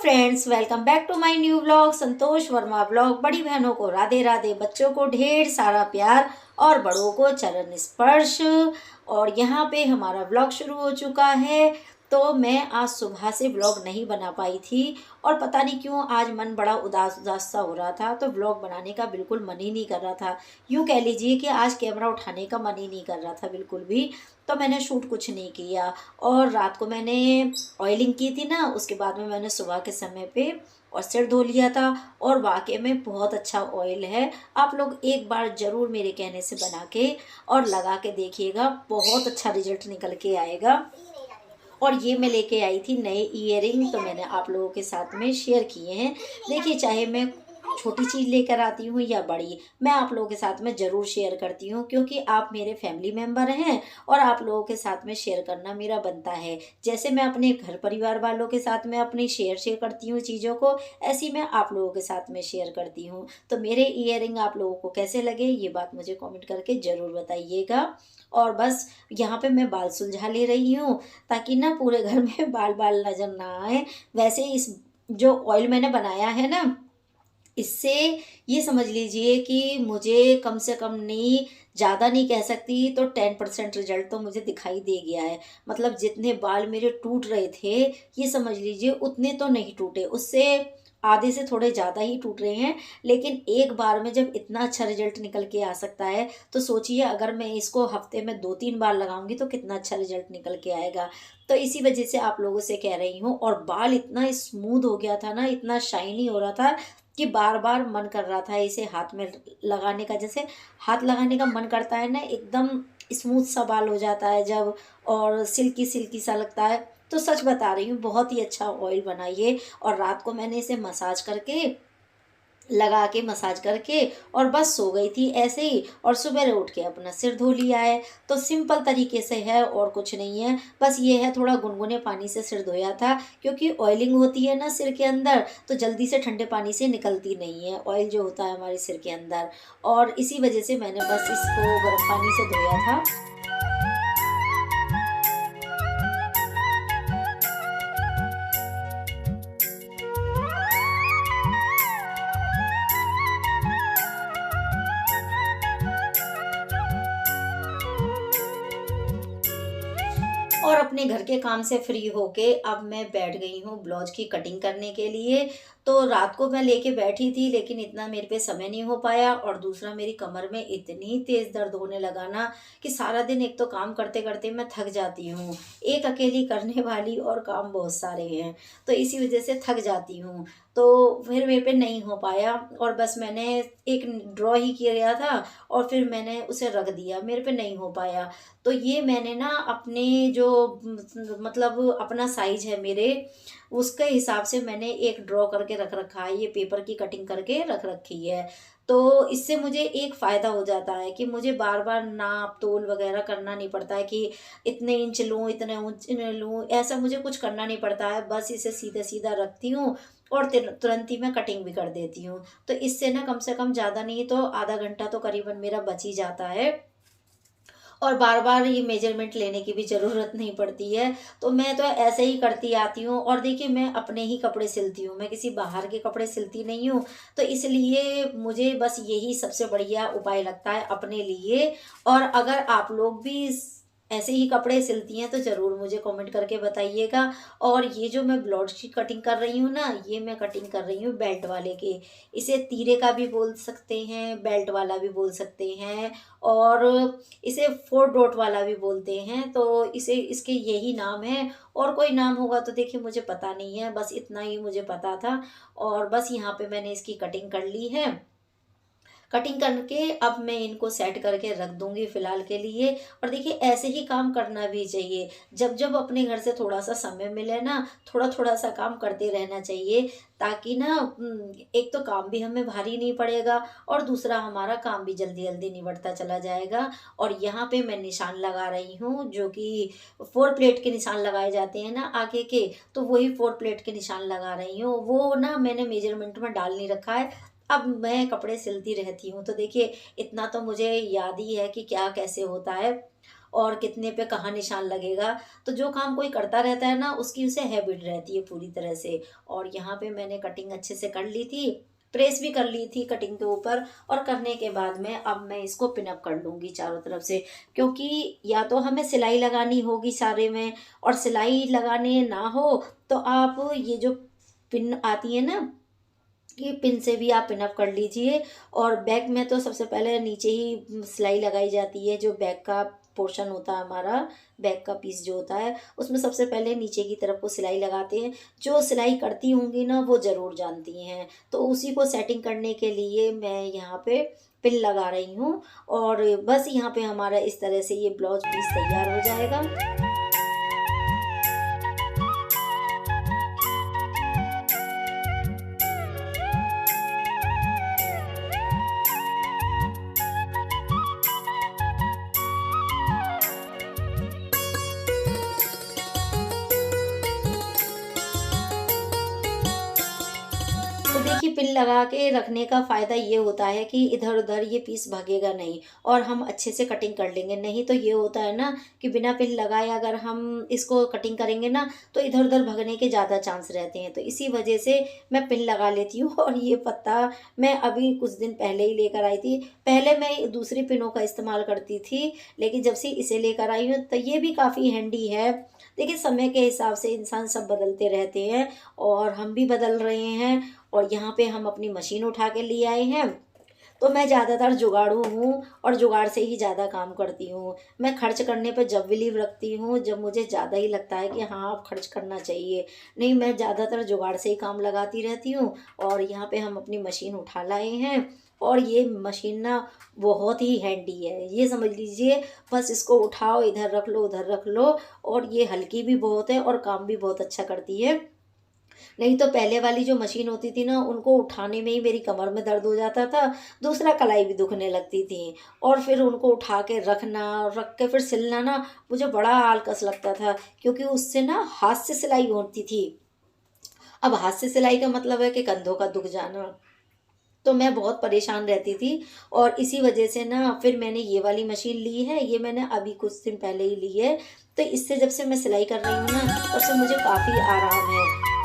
Friends, welcome back to my new vlog. Santosh Verma vlog. बड़ी बहनों को राधे राधे, बच्चों को ढेर सारा प्यार और बड़ों को चरण स्पर्श। और यहाँ पे हमारा व्लॉग शुरू हो चुका है। तो मैं आज सुबह से व्लॉग नहीं बना पाई थी और पता नहीं क्यों आज मन बड़ा उदास उदास सा हो रहा था, तो व्लॉग बनाने का बिल्कुल मन ही नहीं कर रहा था। यूँ कह लीजिए कि आज कैमरा उठाने का मन ही नहीं कर रहा था बिल्कुल भी। तो मैंने शूट कुछ नहीं किया। और रात को मैंने ऑयलिंग की थी ना, उसके बाद में मैंने सुबह के समय पे और सिर धो लिया था। और वाकई में बहुत अच्छा ऑयल है। आप लोग एक बार ज़रूर मेरे कहने से बना के और लगा के देखिएगा, बहुत अच्छा रिजल्ट निकल के आएगा। और ये मैं लेके आई थी नए ईयरिंग, तो मैंने आप लोगों के साथ में शेयर किए हैं। देखिए, चाहे मैं छोटी चीज़ लेकर आती हूँ या बड़ी, मैं आप लोगों के साथ में ज़रूर शेयर करती हूँ, क्योंकि आप मेरे फैमिली मेम्बर हैं और आप लोगों के साथ में शेयर करना मेरा बनता है। जैसे मैं अपने घर परिवार वालों के साथ में अपनी शेयर करती हूँ चीज़ों को, ऐसी मैं आप लोगों के साथ में शेयर करती हूँ। तो मेरे ईयरिंग आप लोगों को कैसे लगे, ये बात मुझे कॉमेंट करके ज़रूर बताइएगा। और बस यहाँ पे मैं बाल सुलझा ले रही हूँ, ताकि ना पूरे घर में बाल बाल नज़र ना आए। वैसे इस जो ऑयल मैंने बनाया है ना, इससे ये समझ लीजिए कि मुझे कम से कम नहीं, ज़्यादा नहीं कह सकती, तो 10% रिजल्ट तो मुझे दिखाई दे गया है। मतलब जितने बाल मेरे टूट रहे थे, ये समझ लीजिए उतने तो नहीं टूटे, उससे आधे से थोड़े ज़्यादा ही टूट रहे हैं। लेकिन एक बार में जब इतना अच्छा रिजल्ट निकल के आ सकता है, तो सोचिए अगर मैं इसको हफ्ते में 2-3 बार लगाऊंगी तो कितना अच्छा रिजल्ट निकल के आएगा। तो इसी वजह से आप लोगों से कह रही हूँ। और बाल इतना स्मूथ हो गया था ना, इतना शाइनी हो रहा था कि बार बार मन कर रहा था इसे हाथ में लगाने का। जैसे हाथ लगाने का मन करता है ना, एकदम स्मूथ सा बाल हो जाता है जब, और सिल्की सिल्की सा लगता है। तो सच बता रही हूँ, बहुत ही अच्छा ऑयल बनाइए। और रात को मैंने इसे मसाज करके और बस सो गई थी ऐसे ही। और सुबह उठ के अपना सिर धो लिया है। तो सिंपल तरीके से है और कुछ नहीं है। बस ये है, थोड़ा गुनगुने पानी से सिर धोया था, क्योंकि ऑयलिंग होती है ना सिर के अंदर, तो जल्दी से ठंडे पानी से निकलती नहीं है ऑयल जो होता है हमारे सिर के अंदर। और इसी वजह से मैंने बस इसको गर्म पानी से धोया था। और अपने घर के काम से फ्री होके अब मैं बैठ गई हूँ ब्लाउज की कटिंग करने के लिए। तो रात को मैं लेके बैठी थी, लेकिन इतना मेरे पे समय नहीं हो पाया। और दूसरा, मेरी कमर में इतनी तेज़ दर्द होने लगा ना, कि सारा दिन एक तो काम करते करते मैं थक जाती हूँ। एक अकेली करने वाली और काम बहुत सारे हैं, तो इसी वजह से थक जाती हूँ। तो फिर मेरे पे नहीं हो पाया, और बस मैंने एक ड्रॉ ही किया था और फिर मैंने उसे रख दिया, मेरे पे नहीं हो पाया। तो ये मैंने ना अपने जो मतलब अपना साइज है मेरे, उसके हिसाब से मैंने एक ड्रॉ करके रख रखा है, ये पेपर की कटिंग करके रख रखी है। तो इससे मुझे एक फ़ायदा हो जाता है कि मुझे बार बार नाप तोल वगैरह करना नहीं पड़ता है कि इतने इंच लूँ, इतने इंच लूँ, ऐसा मुझे कुछ करना नहीं पड़ता है। बस इसे सीधा सीधा रखती हूँ और तुरंत ही मैं कटिंग भी कर देती हूँ। तो इससे ना कम से कम ज़्यादा नहीं तो आधा घंटा तो करीबन मेरा बच ही जाता है। और बार बार ये मेजरमेंट लेने की भी ज़रूरत नहीं पड़ती है। तो मैं तो ऐसे ही करती आती हूँ। और देखिए, मैं अपने ही कपड़े सिलती हूँ, मैं किसी बाहर के कपड़े सिलती नहीं हूँ। तो इसलिए मुझे बस यही सबसे बढ़िया उपाय लगता है अपने लिए। और अगर आप लोग भी ऐसे ही कपड़े सिलती हैं तो ज़रूर मुझे कमेंट करके बताइएगा। और ये जो मैं ब्लाउज की कटिंग कर रही हूँ ना, ये मैं कटिंग कर रही हूँ बेल्ट वाले के। इसे तीरे का भी बोल सकते हैं, बेल्ट वाला भी बोल सकते हैं, और इसे 4 डॉट वाला भी बोलते हैं। तो इसे इसके यही नाम है, और कोई नाम होगा तो देखिए मुझे पता नहीं है, बस इतना ही मुझे पता था। और बस यहाँ पे मैंने इसकी कटिंग कर ली है। कटिंग करके अब मैं इनको सेट करके रख दूंगी फ़िलहाल के लिए। और देखिए, ऐसे ही काम करना भी चाहिए। जब जब अपने घर से थोड़ा सा समय मिले ना, थोड़ा थोड़ा सा काम करते रहना चाहिए, ताकि ना एक तो काम भी हमें भारी नहीं पड़ेगा, और दूसरा हमारा काम भी जल्दी जल्दी निबटता चला जाएगा। और यहाँ पे मैं निशान लगा रही हूँ, जो कि 4 प्लेट के निशान लगाए जाते हैं ना आगे के, तो वही 4 प्लेट के निशान लगा रही हूँ। वो ना मैंने मेजरमेंट में डाल नहीं रखा है। अब मैं कपड़े सिलती रहती हूँ, तो देखिए इतना तो मुझे याद ही है कि क्या कैसे होता है। और कितने पे कहाँ निशान लगेगा। तो जो काम कोई करता रहता है ना, उसकी उसे हैबिट रहती है पूरी तरह से। और यहाँ पे मैंने कटिंग अच्छे से कर ली थी, प्रेस भी कर ली थी कटिंग के ऊपर। और करने के बाद में अब मैं इसको पिन अप कर लूँगी चारों तरफ से, क्योंकि या तो हमें सिलाई लगानी होगी सारे में, और सिलाई लगाने ना हो तो आप ये जो पिन आती है ना, ये पिन से भी आप पिन अप कर लीजिए। और बैक में तो सबसे पहले नीचे ही सिलाई लगाई जाती है, जो बैक का पोर्शन होता है हमारा, बैक का पीस जो होता है उसमें सबसे पहले नीचे की तरफ को सिलाई लगाते हैं। जो सिलाई करती होंगी ना वो ज़रूर जानती हैं। तो उसी को सेटिंग करने के लिए मैं यहाँ पे पिन लगा रही हूँ। और बस यहाँ पे हमारा इस तरह से ये ब्लाउज पीस तैयार हो जाएगा। तो देखिए, पिन लगा के रखने का फ़ायदा ये होता है कि इधर-उधर ये पीस भागेगा नहीं, और हम अच्छे से कटिंग कर लेंगे। नहीं तो ये होता है ना कि बिना पिन लगाए अगर हम इसको कटिंग करेंगे ना, तो इधर-उधर भगने के ज़्यादा चांस रहते हैं। तो इसी वजह से मैं पिन लगा लेती हूँ। और ये पत्ता मैं अभी कुछ दिन पहले ही लेकर आई थी। पहले मैं दूसरी पिनों का इस्तेमाल करती थी, लेकिन जब से इसे लेकर आई हूँ तो ये भी काफ़ी हैंडी है। देखिए, समय के हिसाब से इंसान सब बदलते रहते हैं, और हम भी बदल रहे हैं। और यहाँ पे हम अपनी मशीन उठा के ले आए हैं। तो मैं ज़्यादातर जुगाड़ू हूँ, और जुगाड़ से ही ज़्यादा काम करती हूँ। मैं खर्च करने पे जब बिलीव रखती हूँ जब मुझे ज़्यादा ही लगता है कि हाँ, अब खर्च करना चाहिए। नहीं, मैं ज़्यादातर जुगाड़ से ही काम लगाती रहती हूँ। और यहाँ पे हम अपनी मशीन उठा लाए हैं। और ये मशीन ना बहुत ही हैंडी है, ये समझ लीजिए। बस इसको उठाओ, इधर रख लो, उधर रख लो। और ये हल्की भी बहुत है और काम भी बहुत अच्छा करती है। नहीं तो पहले वाली जो मशीन होती थी ना, उनको उठाने में ही मेरी कमर में दर्द हो जाता था। दूसरा कलाई भी दुखने लगती थी। और फिर उनको उठा के रखना, रख के फिर सिलना ना, मुझे बड़ा आलकस लगता था, क्योंकि उससे ना हाथ से सिलाई होती थी। अब हाथ से सिलाई का मतलब है कि कंधों का दुख जाना। तो मैं बहुत परेशान रहती थी। और इसी वजह से ना फिर मैंने ये वाली मशीन ली है। ये मैंने अभी कुछ दिन पहले ही ली है। तो इससे जब से मैं सिलाई कर रही हूँ ना, तब से मुझे काफ़ी आराम है।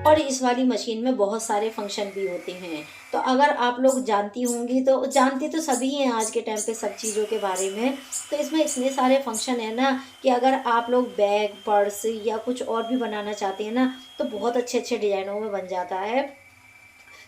और इस वाली मशीन में बहुत सारे फंक्शन भी होते हैं। तो अगर आप लोग जानती होंगी, तो जानती तो सभी हैं आज के टाइम पे सब चीज़ों के बारे में। तो इसमें इतने सारे फंक्शन है ना, कि अगर आप लोग बैग, पर्स या कुछ और भी बनाना चाहते हैं ना, तो बहुत अच्छे-अच्छे डिज़ाइनों में बन जाता है।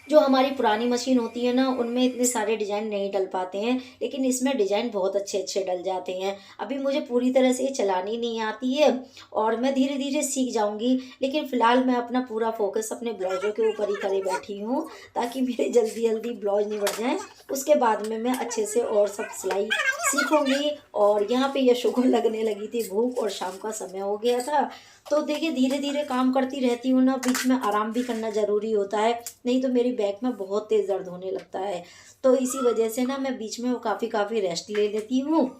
जो हमारी पुरानी मशीन होती है ना, उनमें इतने सारे डिज़ाइन नहीं डल पाते हैं, लेकिन इसमें डिज़ाइन बहुत अच्छे-अच्छे डल जाते हैं। अभी मुझे पूरी तरह से ये चलानी नहीं आती है, और मैं धीरे-धीरे सीख जाऊँगी। लेकिन फ़िलहाल मैं अपना पूरा फ़ोकस अपने ब्लाउज़ों के ऊपर ही करे बैठी हूँ, ताकि मेरे जल्दी-जल्दी ब्लाउज़ निबट जाएँ। उसके बाद में मैं अच्छे से और सब सिलाई सीखूँगी। और यहाँ पे यशु को लगने लगी थी भूख, और शाम का समय हो गया था। तो देखिए, धीरे-धीरे काम करती रहती हूँ ना, बीच में आराम भी करना ज़रूरी होता है, नहीं तो मेरी बैक में बहुत तेज़ दर्द होने लगता है। तो इसी वजह से ना मैं बीच में वो काफ़ी रेस्ट ले लेती हूँ।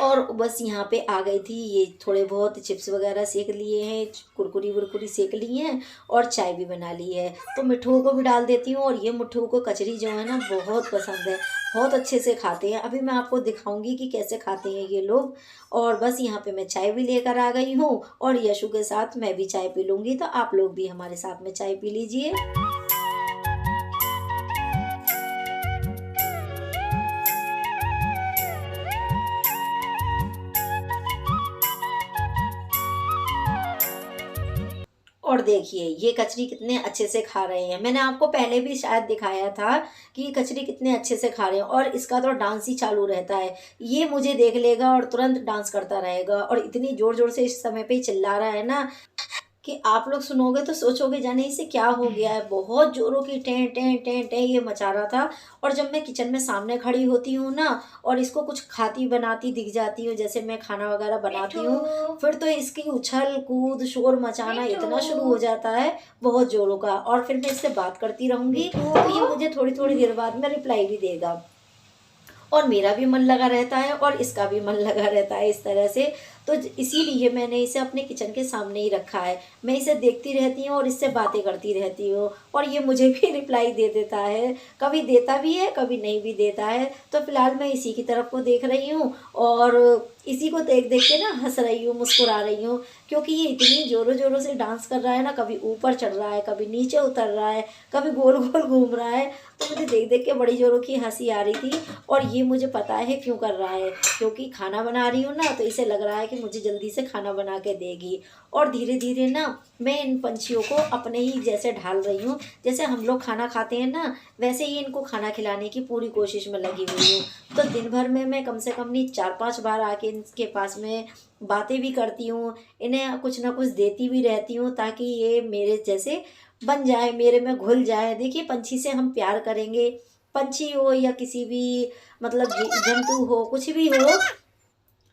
और बस यहाँ पे आ गई थी, ये थोड़े बहुत चिप्स वगैरह सेक लिए हैं, कुरकुरी-वुरकुरी सेक ली हैं, और चाय भी बना ली है। तो मिट्ठुओं को भी डाल देती हूँ। और ये मिट्ठुओं को कचरी जो है ना, बहुत पसंद है, बहुत अच्छे से खाते हैं। अभी मैं आपको दिखाऊँगी कि कैसे खाते हैं ये लोग। और बस यहाँ पे मैं चाय भी लेकर आ गई हूँ, और यशु के साथ मैं भी चाय पी लूँगी। तो आप लोग भी हमारे साथ में चाय पी लीजिए। और देखिए, ये कचरी कितने अच्छे से खा रहे हैं। मैंने आपको पहले भी शायद दिखाया था कि ये कचरी कितने अच्छे से खा रहे हैं, और इसका तो डांस ही चालू रहता है। ये मुझे देख लेगा और तुरंत डांस करता रहेगा, और इतनी ज़ोर-ज़ोर से इस समय पे चिल्ला रहा है ना, कि आप लोग सुनोगे तो सोचोगे जाने इसे क्या हो गया है, बहुत ज़ोरों की टें टें टें टें ये मचा रहा था। और जब मैं किचन में सामने खड़ी होती हूँ ना और इसको कुछ खाती बनाती दिख जाती हूँ, जैसे मैं खाना वगैरह बनाती हूँ, फिर तो इसकी उछल कूद शोर मचाना इतना शुरू हो जाता है बहुत ज़ोरों का। और फिर मैं इससे बात करती रहूँगी तो ये मुझे थोड़ी थोड़ी देर बाद में रिप्लाई भी देगा, और मेरा भी मन लगा रहता है और इसका भी मन लगा रहता है इस तरह से। तो इसीलिए मैंने इसे अपने किचन के सामने ही रखा है। मैं इसे देखती रहती हूँ और इससे बातें करती रहती हूँ, और ये मुझे भी रिप्लाई दे देता है, कभी देता भी है कभी नहीं भी देता है। तो फिलहाल मैं इसी की तरफ को देख रही हूँ और इसी को देख देख के ना हंस रही हूँ, मुस्कुरा रही हूँ, क्योंकि ये इतनी ज़ोरों ज़ोरों से डांस कर रहा है ना, कभी ऊपर चढ़ रहा है कभी नीचे उतर रहा है, कभी गोल गोल घूम रहा है। तो मुझे देख देख के बड़ी ज़ोरों की हंसी आ रही थी। और ये मुझे पता है क्यों कर रहा है, क्योंकि खाना बना रही हूँ ना, तो इसे लग रहा है कि मुझे जल्दी से खाना बना के देगी। और धीरे धीरे ना मैं इन पंछियों को अपने ही जैसे ढाल रही हूँ, जैसे हम लोग खाना खाते हैं ना, वैसे ही इनको खाना खिलाने की पूरी कोशिश में लगी हुई हूँ। तो दिन भर में मैं कम से कम नहीं 4-5 बार आके इनके पास में बातें भी करती हूँ, इन्हें कुछ ना कुछ देती भी रहती हूँ, ताकि ये मेरे जैसे बन जाए, मेरे में घुल जाए। देखिए पंछी से हम प्यार करेंगे, पंछी हो या किसी भी मतलब जंतु हो, कुछ भी हो,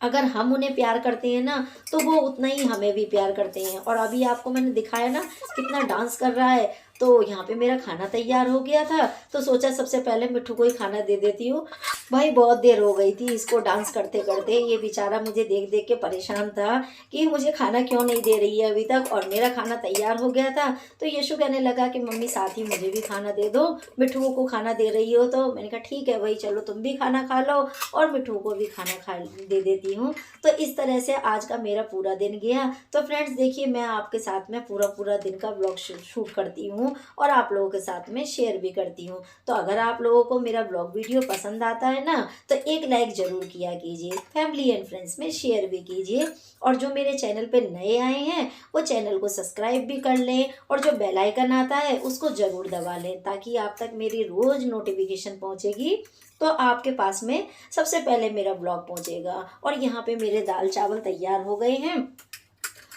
अगर हम उन्हें प्यार करते हैं ना, तो वो उतना ही हमें भी प्यार करते हैं। और अभी आपको मैंने दिखाया ना कितना डांस कर रहा है। तो यहाँ पे मेरा खाना तैयार हो गया था, तो सोचा सबसे पहले मिट्ठू को ही खाना दे देती हूँ। भाई बहुत देर हो गई थी इसको डांस करते करते, ये बेचारा मुझे देख देख के परेशान था कि मुझे खाना क्यों नहीं दे रही है अभी तक, और मेरा खाना तैयार हो गया था। तो यशु कहने लगा कि मम्मी साथ ही मुझे भी खाना दे दो, मिट्ठू को खाना दे रही हो तो। मैंने कहा ठीक है भाई, चलो तुम भी खाना खा लो और मिट्ठू को भी खाना खा दे देती हूँ। तो इस तरह से आज का मेरा पूरा दिन गया। तो फ्रेंड्स देखिए, मैं आपके साथ में पूरा पूरा दिन का ब्लॉग शूट करती हूँ और आप लोगों के साथ में शेयर भी करती हूँ। तो अगर आप लोगों को मेरा ब्लॉग वीडियो पसंद आता है ना, तो एक लाइक ज़रूर किया कीजिए, फैमिली एंड फ्रेंड्स में शेयर भी कीजिए, और जो मेरे चैनल पे नए आए हैं वो चैनल को सब्सक्राइब भी कर लें, और जो बेल आइकन आता है उसको ज़रूर दबा लें, ताकि आप तक मेरी रोज़ नोटिफिकेशन पहुँचेगी, तो आपके पास में सबसे पहले मेरा ब्लॉग पहुंचेगा। और यहाँ पे मेरे दाल चावल तैयार हो गए हैं,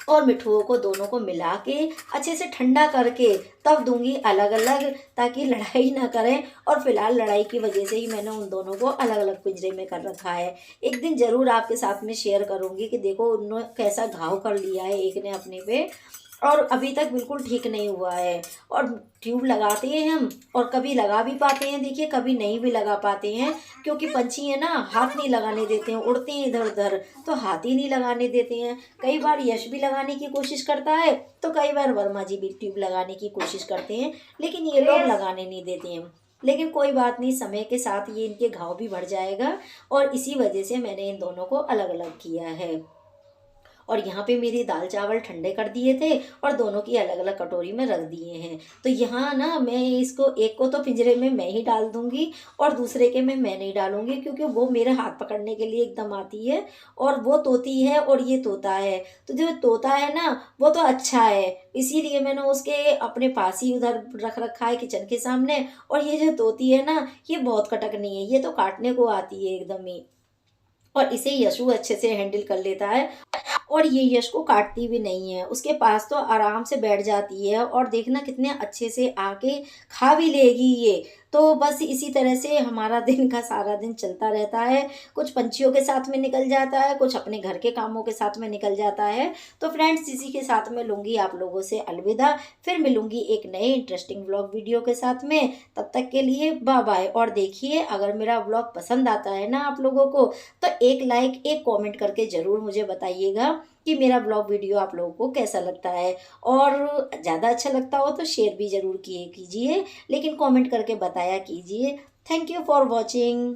और मिठुओं को दोनों को मिला के अच्छे से ठंडा करके तब दूंगी अलग अलग, ताकि लड़ाई ना करें। और फिलहाल लड़ाई की वजह से ही मैंने उन दोनों को अलग अलग पिंजरे में कर रखा है। एक दिन ज़रूर आपके साथ में शेयर करूंगी कि देखो उन्होंने कैसा घाव कर लिया है एक ने अपने पे, और अभी तक बिल्कुल ठीक नहीं हुआ है। और ट्यूब लगाते हैं हम, और कभी लगा भी पाते हैं देखिए, कभी नहीं भी लगा पाते हैं, क्योंकि पंछी है ना हाथ नहीं लगाने देते हैं, उड़ते हैं इधर उधर, तो हाथ ही नहीं लगाने देते हैं। कई बार यश भी लगाने की कोशिश करता है, तो कई बार वर्मा जी भी ट्यूब लगाने की कोशिश करते हैं, लेकिन ये लोग लगाने नहीं देते हैं। लेकिन कोई बात नहीं, समय के साथ ये इनके घाव भी बढ़ जाएगा, और इसी वजह से मैंने इन दोनों को अलग अलग किया है। और यहाँ पे मेरी दाल चावल ठंडे कर दिए थे और दोनों की अलग अलग कटोरी में रख दिए हैं। तो यहाँ ना मैं इसको एक को तो पिंजरे में मैं ही डाल दूंगी, और दूसरे के में मैं नहीं डालूंगी, क्योंकि वो मेरे हाथ पकड़ने के लिए एकदम आती है, और वो तोती है और ये तोता है। तो जो तोता है ना वो तो अच्छा है, इसीलिए मैंने उसके अपने पास ही उधर रख रखा है किचन के सामने। और ये जो तोती है ना, ये बहुत कटकनी है, ये तो काटने को आती है एकदम ही, और इसे यशु अच्छे से हैंडल कर लेता है, और ये यश को काटती भी नहीं है, उसके पास तो आराम से बैठ जाती है, और देखना कितने अच्छे से आके खा भी लेगी ये। तो बस इसी तरह से हमारा दिन का सारा दिन चलता रहता है, कुछ पंछियों के साथ में निकल जाता है, कुछ अपने घर के कामों के साथ में निकल जाता है। तो फ्रेंड्स इसी के साथ में लूँगी आप लोगों से अलविदा, फिर मिलूँगी एक नए इंटरेस्टिंग ब्लॉग वीडियो के साथ में। तब तक के लिए बाय बाय। और देखिए, अगर मेरा ब्लॉग पसंद आता है ना आप लोगों को, तो एक लाइक एक कमेंट करके ज़रूर मुझे बताइएगा कि मेरा ब्लॉग वीडियो आप लोगों को कैसा लगता है। और ज़्यादा अच्छा लगता हो तो शेयर भी ज़रूर किए कीजिए, लेकिन कमेंट करके बताया कीजिए। Thank you for watching.